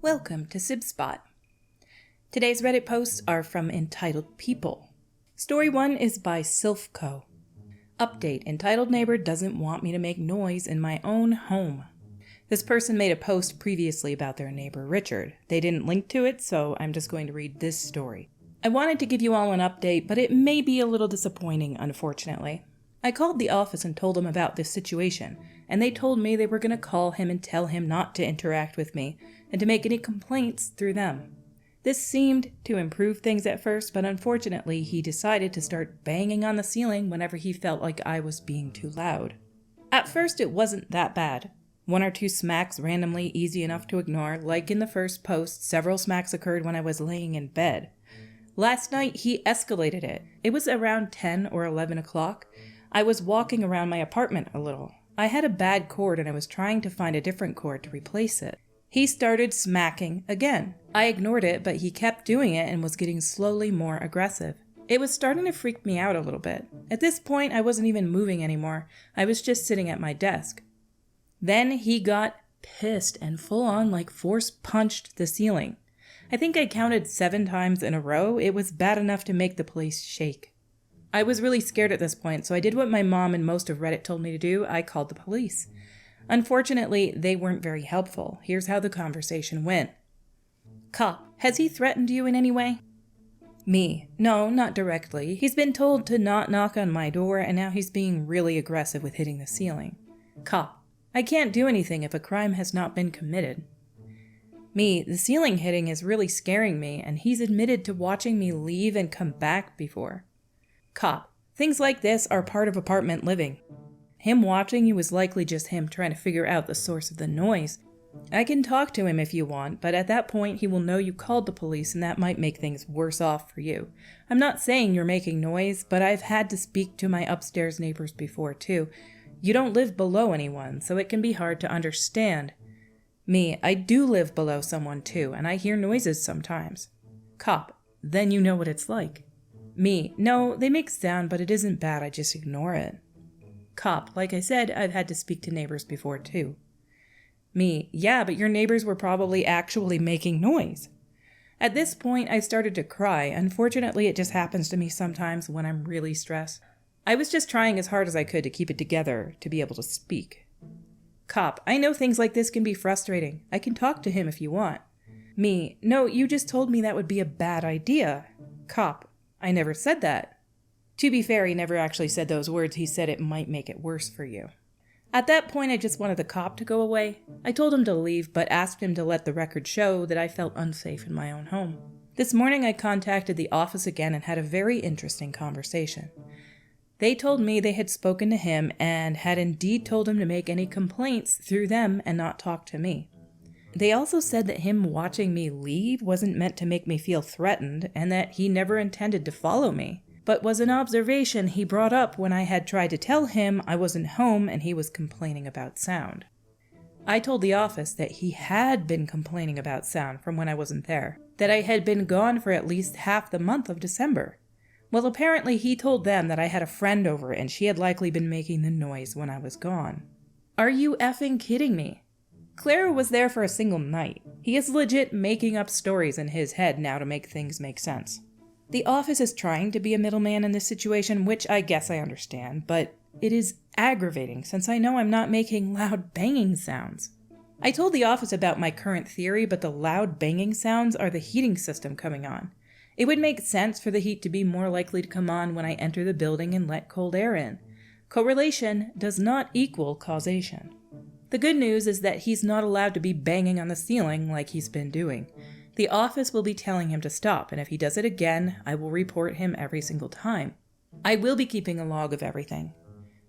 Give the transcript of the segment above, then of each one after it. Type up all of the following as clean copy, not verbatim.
Welcome to Sib Spot. Today's Reddit posts are from Entitled People. Story 1 is by Sylphco. Update: entitled neighbor doesn't want me to make noise in my own home. This person made a post previously about their neighbor Richard. They didn't link to it, so I'm just going to read this story. I wanted to give you all an update, but it may be a little disappointing, unfortunately. I called the office and told them about this situation, and they told me they were going to call him and tell him not to interact with me and to make any complaints through them. This seemed to improve things at first, but unfortunately he decided to start banging on the ceiling whenever he felt like I was being too loud. At first it wasn't that bad. 1 or 2 smacks randomly, easy enough to ignore. Like in the first post, several smacks occurred when I was laying in bed. Last night he escalated it. It was around 10 or 11 o'clock. I was walking around my apartment a little. I had a bad cord and I was trying to find a different cord to replace it. He started smacking again. I ignored it, but he kept doing it and was getting slowly more aggressive. It was starting to freak me out a little bit. At this point, I wasn't even moving anymore. I was just sitting at my desk. Then he got pissed and full on force punched the ceiling. I think I counted 7 times in a row. It was bad enough to make the place shake. I was really scared at this point, so I did what my mom and most of Reddit told me to do. I called the police. Unfortunately, they weren't very helpful. Here's how the conversation went. Cop: has he threatened you in any way? Me: no, not directly. He's been told to not knock on my door, and now he's being really aggressive with hitting the ceiling. Cop: I can't do anything if a crime has not been committed. Me: the ceiling hitting is really scaring me, and he's admitted to watching me leave and come back before. Cop: things like this are part of apartment living. Him watching you is likely just him trying to figure out the source of the noise. I can talk to him if you want, but at that point he will know you called the police and that might make things worse off for you. I'm not saying you're making noise, but I've had to speak to my upstairs neighbors before too. You don't live below anyone, so it can be hard to understand. Me: I do live below someone too, and I hear noises sometimes. Cop: then you know what it's like. Me: no, they make sound, but it isn't bad, I just ignore it. Cop: like I said, I've had to speak to neighbors before too. Me: yeah, but your neighbors were probably actually making noise. At this point, I started to cry. Unfortunately, it just happens to me sometimes when I'm really stressed. I was just trying as hard as I could to keep it together to be able to speak. Cop: I know things like this can be frustrating. I can talk to him if you want. Me: no, you just told me that would be a bad idea. Cop: I never said that. To be fair, he never actually said those words. He said it might make it worse for you. At that point, I just wanted the cop to go away. I told him to leave, but asked him to let the record show that I felt unsafe in my own home. This morning, I contacted the office again and had a very interesting conversation. They told me they had spoken to him and had indeed told him to make any complaints through them and not talk to me. They also said that him watching me leave wasn't meant to make me feel threatened and that he never intended to follow me, but was an observation he brought up when I had tried to tell him I wasn't home and he was complaining about sound. I told the office that he had been complaining about sound from when I wasn't there, that I had been gone for at least half the month of December. Well, apparently he told them that I had a friend over and she had likely been making the noise when I was gone. Are you effing kidding me? Clara was there for a single night. He is legit making up stories in his head now to make things make sense. The office is trying to be a middleman in this situation, which I guess I understand, but it is aggravating since I know I'm not making loud banging sounds. I told the office about my current theory, but the loud banging sounds are the heating system coming on. It would make sense for the heat to be more likely to come on when I enter the building and let cold air in. Correlation does not equal causation. The good news is that he's not allowed to be banging on the ceiling like he's been doing. The office will be telling him to stop, and if he does it again, I will report him every single time. I will be keeping a log of everything.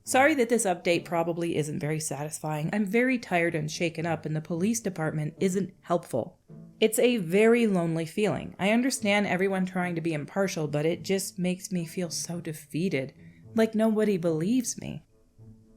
Sorry that this update probably isn't very satisfying. I'm very tired and shaken up, and the police department isn't helpful. It's a very lonely feeling. I understand everyone trying to be impartial, but it just makes me feel so defeated, like nobody believes me.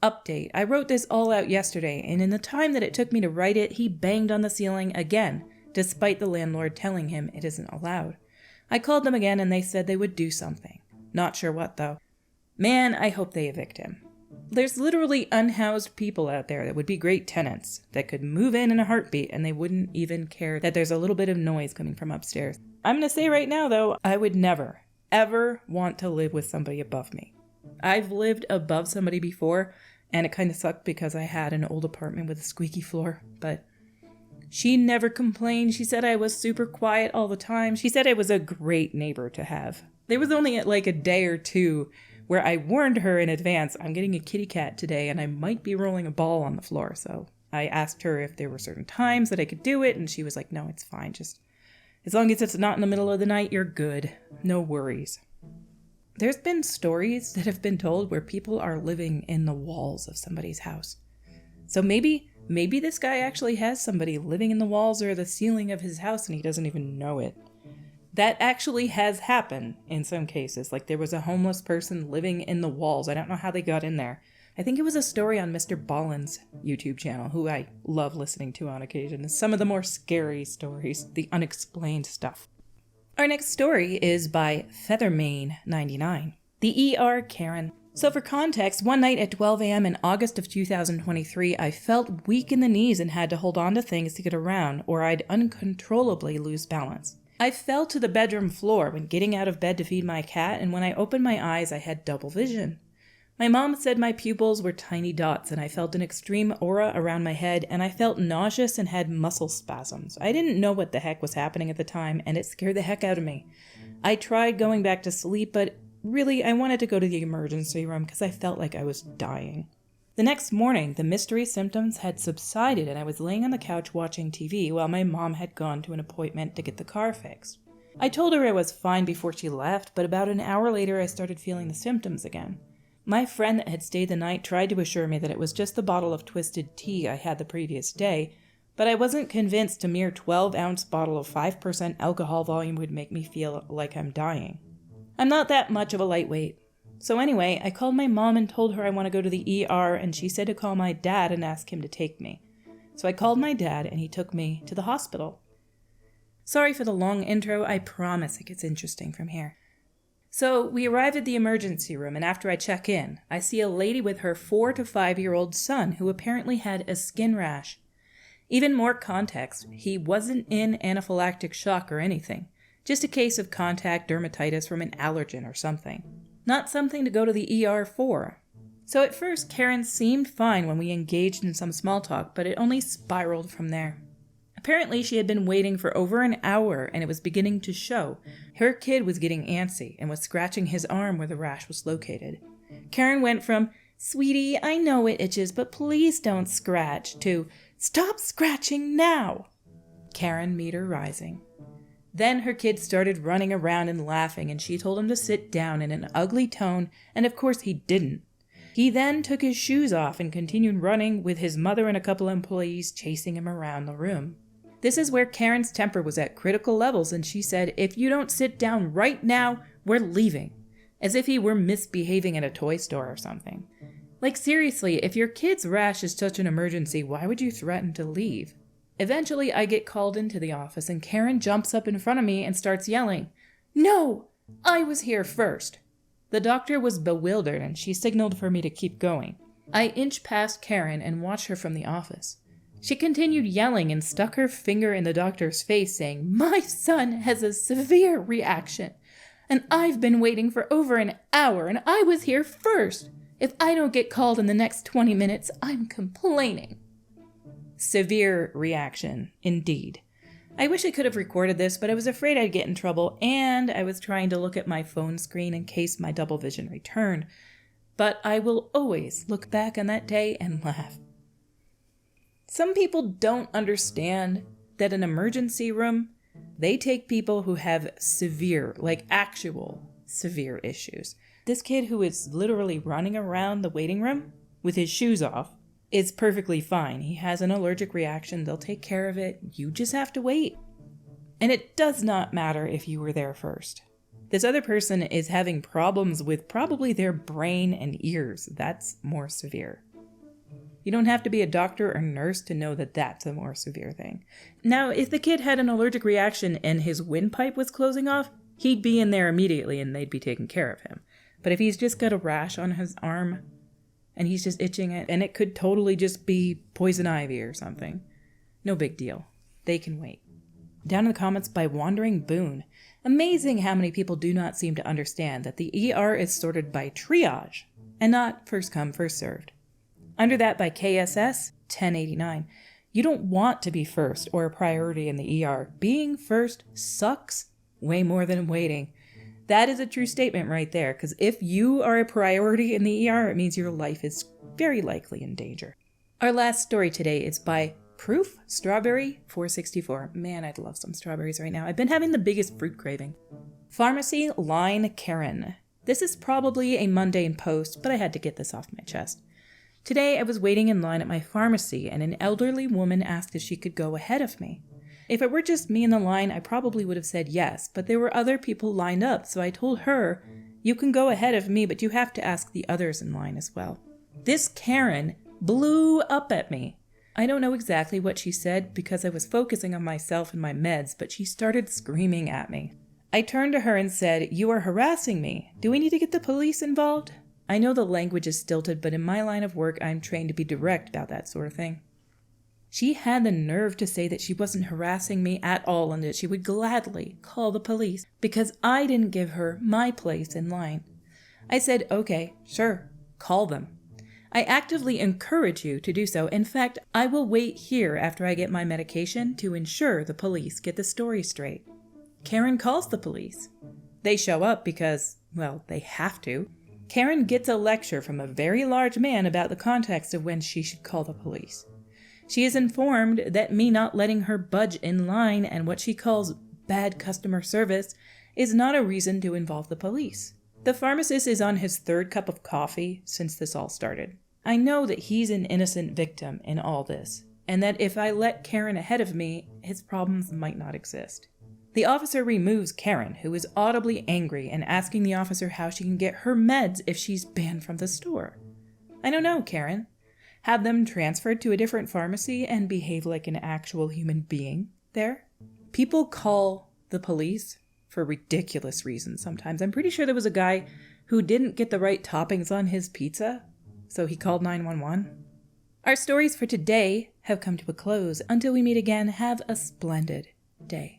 Update: I wrote this all out yesterday, and in the time that it took me to write it, he banged on the ceiling again, despite the landlord telling him it isn't allowed. I called them again and they said they would do something. Not sure what though. Man, I hope they evict him. There's literally unhoused people out there that would be great tenants, that could move in a heartbeat, and they wouldn't even care that there's a little bit of noise coming from upstairs. I'm going to say right now, though, I would never, ever want to live with somebody above me. I've lived above somebody before, and it kind of sucked because I had an old apartment with a squeaky floor, but she never complained. She said I was super quiet all the time. She said I was a great neighbor to have. There was only like a day or two where I warned her in advance, I'm getting a kitty cat today and I might be rolling a ball on the floor. So I asked her if there were certain times that I could do it, and she was like, no, it's fine. Just as long as it's not in the middle of the night, you're good. No worries. There's been stories that have been told where people are living in the walls of somebody's house. So maybe this guy actually has somebody living in the walls or the ceiling of his house and he doesn't even know it. That actually has happened in some cases. Like there was a homeless person living in the walls. I don't know how they got in there. I think it was a story on Mr. Ballin's YouTube channel, who I love listening to on occasion. It's some of the more scary stories, the unexplained stuff. Our next story is by Feathermane99. The ER Karen. So for context, one night at 12 a.m. in August of 2023, I felt weak in the knees and had to hold on to things to get around, or I'd uncontrollably lose balance. I fell to the bedroom floor when getting out of bed to feed my cat, and when I opened my eyes, I had double vision. My mom said my pupils were tiny dots, and I felt an extreme aura around my head, and I felt nauseous and had muscle spasms. I didn't know what the heck was happening at the time, and it scared the heck out of me. I tried going back to sleep, but really, I wanted to go to the emergency room because I felt like I was dying. The next morning, the mystery symptoms had subsided and I was laying on the couch watching TV while my mom had gone to an appointment to get the car fixed. I told her I was fine before she left, but about an hour later I started feeling the symptoms again. My friend that had stayed the night tried to assure me that it was just the bottle of twisted tea I had the previous day, but I wasn't convinced a mere 12-ounce bottle of 5% alcohol volume would make me feel like I'm dying. I'm not that much of a lightweight. So anyway, I called my mom and told her I want to go to the ER, and she said to call my dad and ask him to take me. So I called my dad and he took me to the hospital. Sorry for the long intro, I promise it gets interesting from here. So we arrived at the emergency room, and after I check in, I see a lady with her 4 to 5-year-old son who apparently had a skin rash. Even more context, he wasn't in anaphylactic shock or anything, just a case of contact dermatitis from an allergen or something. Not something to go to the ER for. So at first, Karen seemed fine when we engaged in some small talk, but it only spiraled from there. Apparently, she had been waiting for over an hour, and it was beginning to show. Her kid was getting antsy and was scratching his arm where the rash was located. Karen went from, "Sweetie, I know it itches, but please don't scratch," to, "Stop scratching now!" Karen meter rising. Then her kid started running around and laughing, and she told him to sit down in an ugly tone, and of course he didn't. He then took his shoes off and continued running with his mother and a couple employees chasing him around the room. This is where Karen's temper was at critical levels, and she said, "If you don't sit down right now, we're leaving." As if he were misbehaving at a toy store or something. Like seriously, if your kid's rash is such an emergency, why would you threaten to leave? Eventually, I get called into the office, and Karen jumps up in front of me and starts yelling, "No! I was here first!" The doctor was bewildered, and she signaled for me to keep going. I inch past Karen and watch her from the office. She continued yelling and stuck her finger in the doctor's face, saying, "My son has a severe reaction, and I've been waiting for over an hour, and I was here first. If I don't get called in the next 20 minutes, I'm complaining." Severe reaction, indeed. I wish I could have recorded this, but I was afraid I'd get in trouble, and I was trying to look at my phone screen in case my double vision returned. But I will always look back on that day and laugh. Some people don't understand that an emergency room, they take people who have severe, like actual severe issues. This kid who is literally running around the waiting room with his shoes off is perfectly fine. He has an allergic reaction. They'll take care of it. You just have to wait. And it does not matter if you were there first. This other person is having problems with probably their brain and ears. That's more severe. You don't have to be a doctor or nurse to know that that's a more severe thing. Now, if the kid had an allergic reaction and his windpipe was closing off, he'd be in there immediately and they'd be taking care of him. But if he's just got a rash on his arm, and he's just itching it, and it could totally just be poison ivy or something. No big deal. They can wait. Down in the comments by Wandering Boone. Amazing how many people do not seem to understand that the ER is sorted by triage and not first come, first served. Under that by KSS 1089. You don't want to be first or a priority in the ER. Being first sucks way more than waiting. That is a true statement right there, because if you are a priority in the ER, it means your life is very likely in danger. Our last story today is by Proof Strawberry 464. Man, I'd love some strawberries right now. I've been having the biggest fruit craving. Pharmacy line Karen. This is probably a mundane post, but I had to get this off my chest. Today I was waiting in line at my pharmacy and an elderly woman asked if she could go ahead of me. If it were just me in the line, I probably would have said yes, but there were other people lined up, so I told her, "You can go ahead of me, but you have to ask the others in line as well." This Karen blew up at me. I don't know exactly what she said because I was focusing on myself and my meds, but she started screaming at me. I turned to her and said, "You are harassing me. Do we need to get the police involved?" I know the language is stilted, but in my line of work, I'm trained to be direct about that sort of thing. She had the nerve to say that she wasn't harassing me at all and that she would gladly call the police because I didn't give her my place in line. I said, "Okay, sure, call them. I actively encourage you to do so. In fact, I will wait here after I get my medication to ensure the police get the story straight." Karen calls the police. They show up because, well, they have to. Karen gets a lecture from a very large man about the context of when she should call the police. She is informed that me not letting her budge in line and what she calls bad customer service is not a reason to involve the police. The pharmacist is on his third cup of coffee since this all started. I know that he's an innocent victim in all this, and that if I let Karen ahead of me, his problems might not exist. The officer removes Karen, who is audibly angry and asking the officer how she can get her meds if she's banned from the store. I don't know, Karen. Have them transferred to a different pharmacy and behave like an actual human being there. People call the police for ridiculous reasons sometimes. I'm pretty sure there was a guy who didn't get the right toppings on his pizza, so he called 911. Our stories for today have come to a close. Until we meet again, have a splendid day.